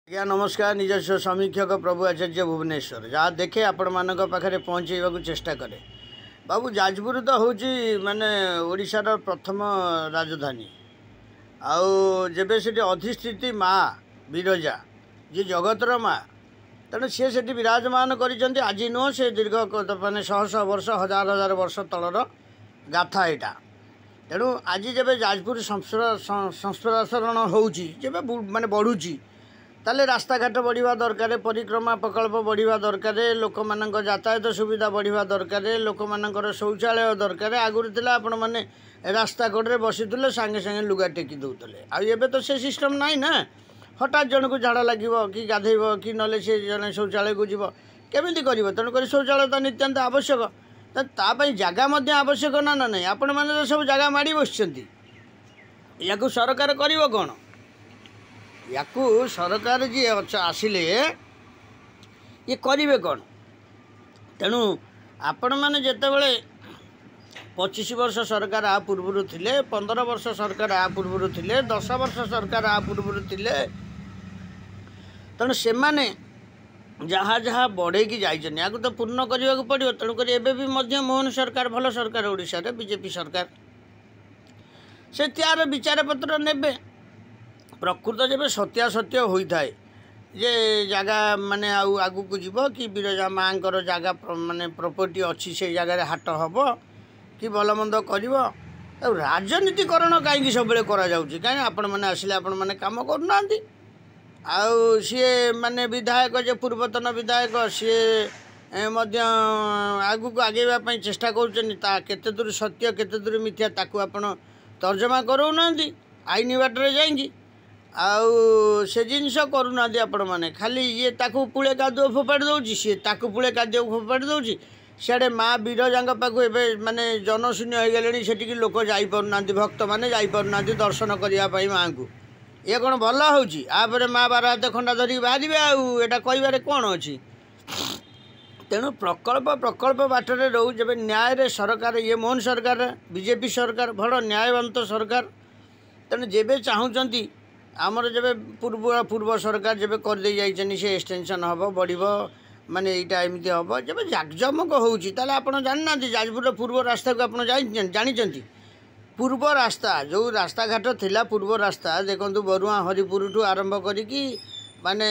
आज्ञा नमस्कार। निजस्व समीक्षक प्रभु आचार्य भुवनेश्वर जहाँ देखे आपण मान पाखे पहुँचेवा चेष्टा करे। बाबू जाजपुर तो हूँ माने ओडिशार प्रथम राजधानी आबे से अधिष्ठित माँ विरजा जी जगतर माँ तेणु सी से विराजमान कर आज नुह से दीर्घ मानने शह शह वर्ष हजार हजार वर्ष तलर गाथा यहाँ। तेणु आज जब जाजपुर संस्प्रसारण होची माने बढ़ुची ताले रास्ता घाट बढ़िया दरकार, परिक्रमा प्रकल्प बढ़िया दरकार, लोक मान यातायात सुविधा बढ़िया दरकार, लोक मानकर शौचालय दरकार। आगुरी थिला आपण माने रास्ता कड़े बसीते सांगे सांगे लुगा टेकी दौले आबे तो से सिस्टम नाई ना। हठात जन को झाड़ा लगे कि गाधेब कि ना सी जन शौचालय को जीव केमी कर। तेणुक शौचालय तो नितांत आवश्यक, तापाई जगह आवश्यक ना ना नहीं। आपण मैंने सब जगह माड़ी बस या सरकार कर कौन या सरकार जी आसिले ये करेंगे कौन। तेणु आपण मैंने जिते बड़े 25 वर्ष सरकार आ पूर्व थिले, 15 वर्ष सरकार आ पूर्व थिले, 10 वर्ष सरकार आ पूर्व थिले। तेणु से माने जहाँ जहाँ बढ़े की जाइछन या तो पूर्ण करने को पड़ो। तेणुक एवं मोहन सरकार भल सरकार ओडिशा रे बीजेपी सरकार से त्यार विचार पत्र नेबे। प्रकृत जब सत्यासत्य होता है जे जगह माने आगू को जीव कि विरजा माँ जगह माने प्रॉपर्टी अच्छी से जगह हाट हम कि भल मंद कर राजनीतिकरण कहीं सब कहीं आपण मैंने आसिले आपण मैंने कम करना सी माने विधायक जे पूर्वतन विधायक सी आगू को आगेवाई चेष्टा करते दूर सत्य केते दूर मिथ्या ताकू आपण तर्जमा करोना आईन बाटर जाइंगी आउ से जिनस करूना आपण मैंने खाली ये ताकू पुले कादुଅ फोपाड़ी दौर सी ताकू पुले कादुଅ फोपाड़ी दौर सियाड़े माँ विरजा पाक एवं माने जनशून्य हो गले से लोक जापना भक्त मैंने जापना दर्शन करने माँ को ये कौन भल होपर माँ 12 हाथ खंडा धरिक बाहर आटा कह कौन अच्छी। तेणु प्रकल्प प्रकल्प बाटर रो जब न्याय सरकार ये मोहन सरकार बीजेपी सरकार भल न्यायवंत सरकार। तेणु जेबे चाहूँगी आमर जब पूर्व सरकार जब कर दे जाइछन से एक्सटेंशन हम बढ़ माने यहाँ एमती हम जब जाकजमक होता आप जानना जाजपुर पूर्व रास्ता को आप जानी पूर्व रास्ता जो रास्ता घाट थिला पूर्व रास्ता देखु बरुआ हरिपुर ठू आरंभ करी माने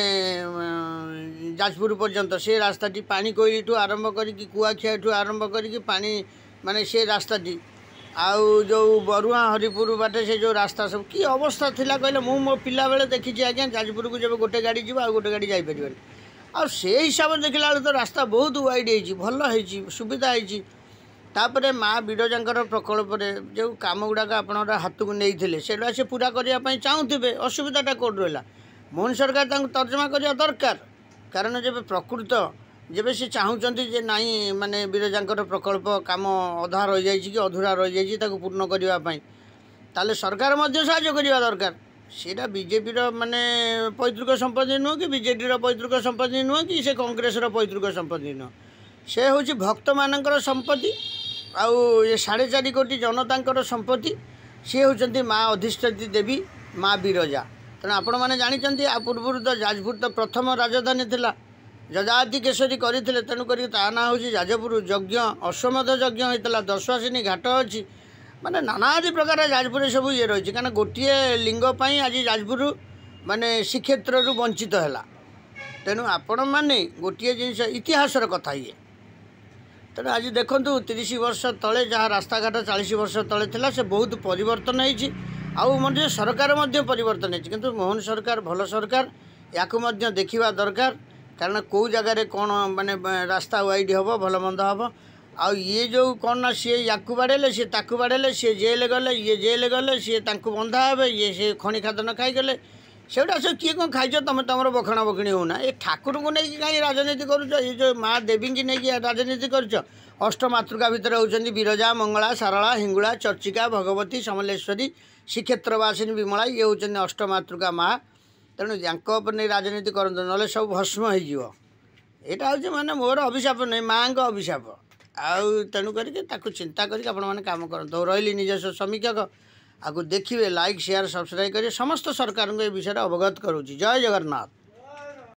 जाजपुर पर्यंत से रास्ताटी पानी कोईली ठू आरंभ करी कुआखिया ठू आरंभ करी पानी माने से रास्ताटी आउ जो बरुआ हरिपुर बाटे से जो रास्ता सब की अवस्था थिला कहले मु मो पिला बेले देखी आज्ञा जाजपुर को जब गोटे गाड़ी जीव आ गोटे गाड़ी जापर आ से हिसाब से देखला तो रास्ता बहुत वाइड है भल है सुविधा है। तापर माँ विरजा प्रकल्प जो कम गुड़ाक आप हाथ को नहीं से से पूरा करने चाहूे असुविधाटा कौट रहा मोहन सरकार तर्जमा करने दरकार। कारण जब प्रकृत जब से चाहूँगी जे नाई माने विरजा प्रकल्प कम अधा रही जाए कि अधूरा रही जाए पूर्ण करने ताले सरकार साहाय्य करने दरकार। सीटा बीजेपी माने पैतृक संपत्ति नुह कि बीजेडी पैतृक संपत्ति नुह कि से कांग्रेस पैतृक संपत्ति नुह से हूँ भक्त मानकर संपत्ति आउ ये 4.5 कोटी जनता संपत्ति सी हूँ माँ अधिष्ठित देवी माँ विरजा। तेणु आपण मैंने जानते आ पूर्व तो जाजपुर तो प्रथम राजधानी थिला जजाति केशरी करते। तेणुक ना हूँ जाजपुर यज्ञ अश्वमेध यज्ञ होता 10 घाट अच्छी माने नानादि प्रकार जाजपुर सब ये रही कारण गोटे लिंगपाई आज जाजपुर माने श्रीक्षेत्र वंचित है। तेणु आपण मैंने गोटे जिनस इतिहासर कथा ये। तेणु आज देखूँ 30 वर्ष तले जहाँ रास्ता घाट 40 वर्ष तले थिला से बहुत परिवर्तन होती आउ सरकार परिवर्तन होती किंतु मोहन सरकार भल सरकार या देखा दरकार। कारण कौ जगार कौन माने रास्ता वाइड हम भल मंद हम आ ये जो कौन ना सी या बाड़े सी ताकू बाड़े सी जेल गले ये जेल गले सी बंधा हे ये से खଣି खादन खाईगले सेटा सब किए कौन खाई तुम तुम बखणा बखणी होना ये ठाकुर को लेकिन कहीं राजनीति करुच ये जो माँ देवी की नहीं राजनीति करुच। अष्टमातृका भितर होती विरजा मंगला सारला हिंगुला चर्चिका भगवती समलेश्वरी श्रीक्षेत्रवासिनी विमला ये होती अष्टमातृका माँ। तेणु नहीं राजनीति करते ना सब भस्म होटा हूँ माने मोर अभिशाप नहीं माँ का अभिशाप आउ तेणु करके चिंता करके आपण मैंने काम करते रही निजस्व समीक्षक आपको देखिए लाइक शेयर सब्सक्राइब करिए समस्त सरकार को विषय अवगत करुँच। जय जगन्नाथ।